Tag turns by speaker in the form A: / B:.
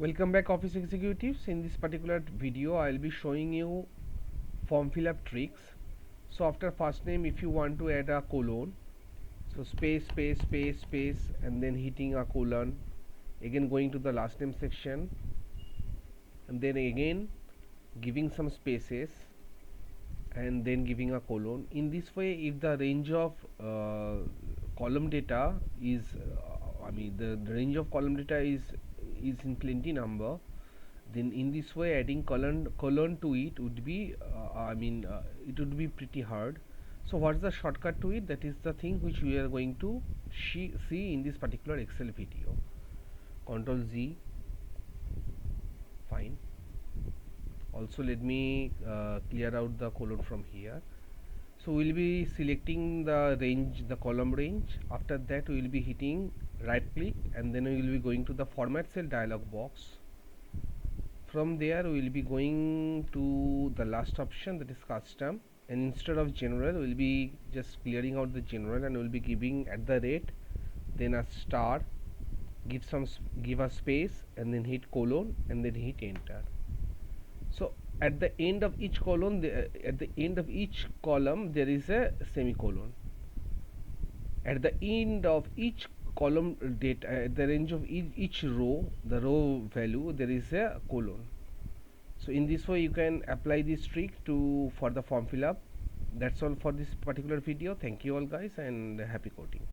A: Welcome back office executives. In this particular video I'll be showing you form fill up tricks. So after first name, if you want to add a colon, so space and then hitting a colon, again going to the last name section and then again giving some spaces and then giving a colon. In this way, if the range of column data is the range of column data is in plenty number, then in this way adding colon to it would be it would be pretty hard. So what's the shortcut to it? That is the thing which we are going to see in this particular Excel video. Control Z. Fine. Also let me clear out the colon from here. So we'll be selecting the range, the column range. After that we will be hitting right click and then we will be going to the format cell dialog box. From there we will be going to the last option, that is custom, and instead of general we will be just clearing out the general and we will be giving at the rate, then a star, give a space and then hit colon and then hit enter. So at the end of each column, at the end of each column there is a semicolon. At the end of each column data, at the range of each row, the row value, there is a colon. So in this way you can apply this trick for the form fill up. That's all for this particular video. Thank you all guys and happy coding.